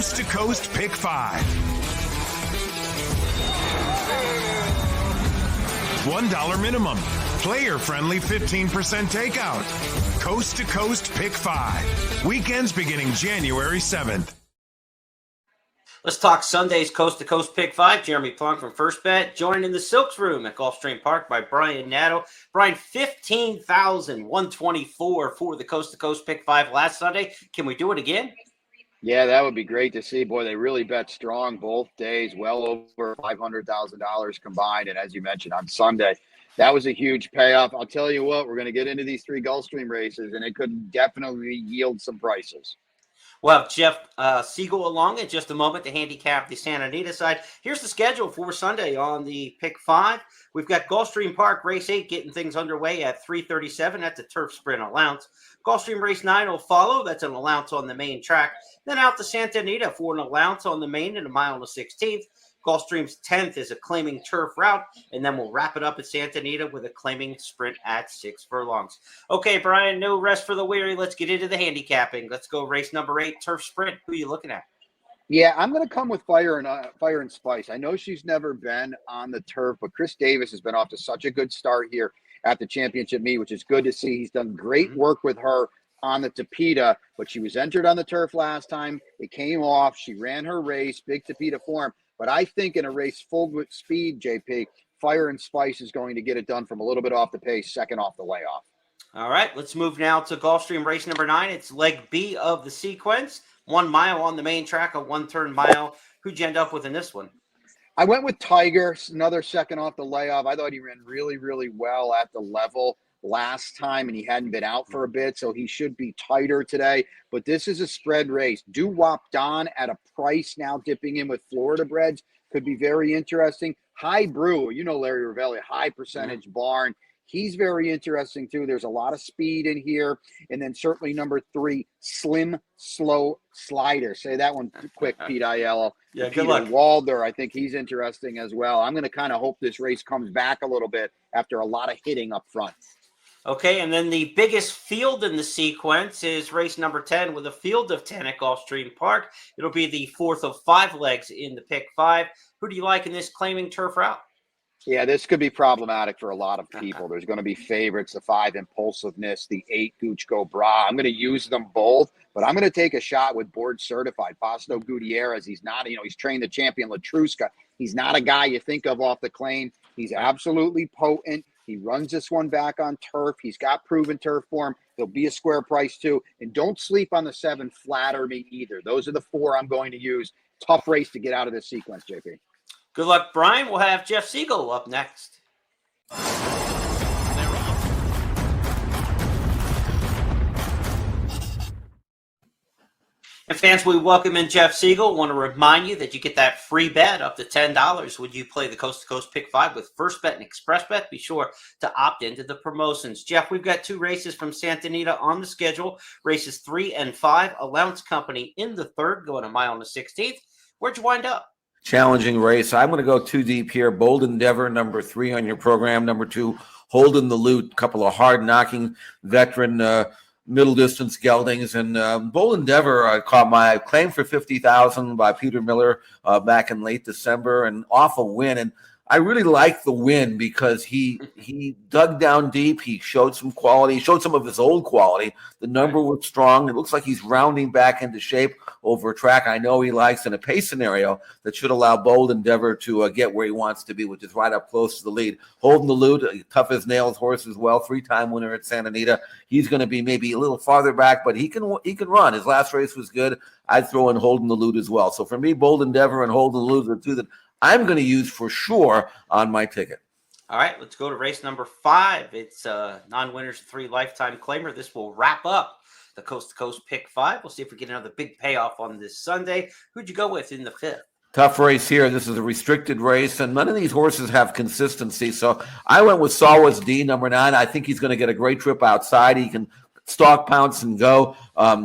Coast to Coast Pick 5. $1 minimum. Player-friendly 15% takeout. Coast to Coast Pick 5. Weekends beginning January 7th. Let's talk Sunday's Coast to Coast Pick 5. Jeremy Plunk from First Bet, joined in the Silks Room at Gulfstream Park by Brian Nadeau. Brian, 15,124 for the Coast to Coast Pick 5 last Sunday. Can we do it again? Yeah, that would be great to see. Boy, they really bet strong both days, well over $500,000 combined. And as you mentioned, on Sunday, that was a huge payoff. I'll tell you what, we're going to get into these three Gulfstream races, and it could definitely yield some prices. We'll have Jeff Siegel along in just a moment to handicap the Santa Anita side. Here's the schedule for Sunday on the Pick 5. We've got Gulfstream Park Race 8 getting things underway at 3:37. That's a turf sprint allowance. Gulfstream Race 9 will follow. That's an allowance on the main track. Then out to Santa Anita for an allowance on the main and a mile and a 16th. Gulfstream's 10th is a claiming turf route, and then we'll wrap it up at Santa Anita with a claiming sprint at 6 furlongs. Okay, Brian, no rest for the weary. Let's get into the handicapping. Let's go race number 8, turf sprint. Who are you looking at? Yeah, I'm going to come with Fire and Spice. I know she's never been on the turf, but Chris Davis has been off to such a good start here at the championship meet, which is good to see. He's done great work with her on the Tapeta, but she was entered on the turf last time. It came off. She ran her race, big Tapeta form. But I think in a race full with speed, JP, Fire and Spice is going to get it done from a little bit off the pace, second off the layoff. All right, let's move now to Gulfstream race number 9. It's leg B of the sequence. 1 mile on the main track, a one-turn mile. Who'd you end up with in this one? I went with Tiger, another second off the layoff. I thought he ran really, really well at the level last time, and he hadn't been out for a bit, so he should be tighter today. But this is a spread race. Doo-Wop Don at a price now dipping in with Florida breds could be very interesting. High Brew, you know Larry Ravelli, high percentage barn. He's very interesting too. There's a lot of speed in here. And then certainly number 3, Slim Slow Slider. Say that one quick, Pete Aiello. Yeah, good Peter luck. Walder, I think he's interesting as well. I'm going to kind of hope this race comes back a little bit after a lot of hitting up front. Okay, and then the biggest field in the sequence is race number 10 with a field of 10 at Gulfstream Park. It'll be the 4th of 5 legs in the Pick 5. Who do you like in this claiming turf route? Yeah, this could be problematic for a lot of people. There's going to be favorites, the 5 Impulsiveness, the 8 Gooch Go Bra. I'm going to use them both, but I'm going to take a shot with board certified Pasto Gutierrez. He's not, he's trained the champion Latruska. He's not a guy you think of off the claim. He's absolutely potent. He runs this one back on turf. He's got proven turf form. He'll be a square price too. And don't sleep on the 7 Flatter Me either. Those are the 4 I'm going to use. Tough race to get out of this sequence, JP. Good luck, Brian. We'll have Jeff Siegel up next. And fans, we welcome in Jeff Siegel. Want to remind you that you get that free bet up to $10 when you play the Coast to Coast Pick 5 with First Bet and Express Bet. Be sure to opt into the promotions. Jeff, we've got 2 races from Santa Anita on the schedule. Races 3 and 5. Allowance Company in the 3rd, going a mile and a 16th. Where'd you wind up? Challenging race. I'm going to go 2 deep here. Bold Endeavor, number 3 on your program. Number 2, Holding the Loot. Couple of hard-knocking veteran middle distance geldings. And Bold Endeavor, I caught my claim for $50,000 by Peter Miller back in late December, and off a win. And I really like the win because he dug down deep. He showed some quality. He showed some of his old quality. The number was strong. It looks like he's rounding back into shape over a track I know he likes in a pace scenario that should allow Bold Endeavor to get where he wants to be, which is right up close to the lead. Holding the Loot, tough as nails horse as well, 3-time winner at Santa Anita. He's going to be maybe a little farther back, but he can run. His last race was good. I'd throw in Holding the Loot as well. So for me, Bold Endeavor and Holding the Loot are 2 that I'm going to use for sure on my ticket. All right, let's go to race number 5. It's non-winners 3 lifetime claimer. This will wrap up the Coast to Coast Pick 5. We'll see if we get another big payoff on this Sunday. Who'd you go with in the 5th? Tough race here. This is a restricted race, and none of these horses have consistency. So I went with Sawas D, number 9. I think he's going to get a great trip outside. He can stalk, pounce, and go.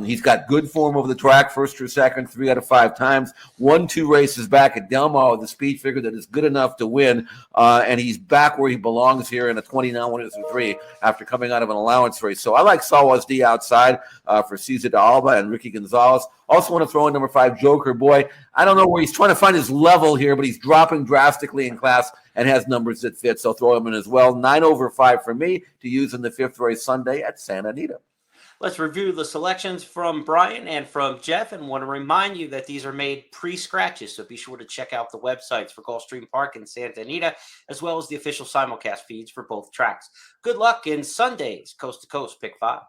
He's got good form over the track, first or second, 3 out of 5 times. 1-2 races back at Del Mar with a speed figure that is good enough to win, and he's back where he belongs here in a 29-1-3 after coming out of an allowance race. So I like Salwas D outside for Cesar de Alba and Ricky Gonzalez. Also want to throw in number 5, Joker Boy. I don't know where he's trying to find his level here, but he's dropping drastically in class and has numbers that fit, so throw him in as well. 9/5 for me to use in the 5th race Sunday at Santa Anita. Let's review the selections from Brian and from Jeff, and want to remind you that these are made pre-scratches, so be sure to check out the websites for Gulfstream Park and Santa Anita, as well as the official simulcast feeds for both tracks. Good luck in Sunday's Coast to Coast Pick 5.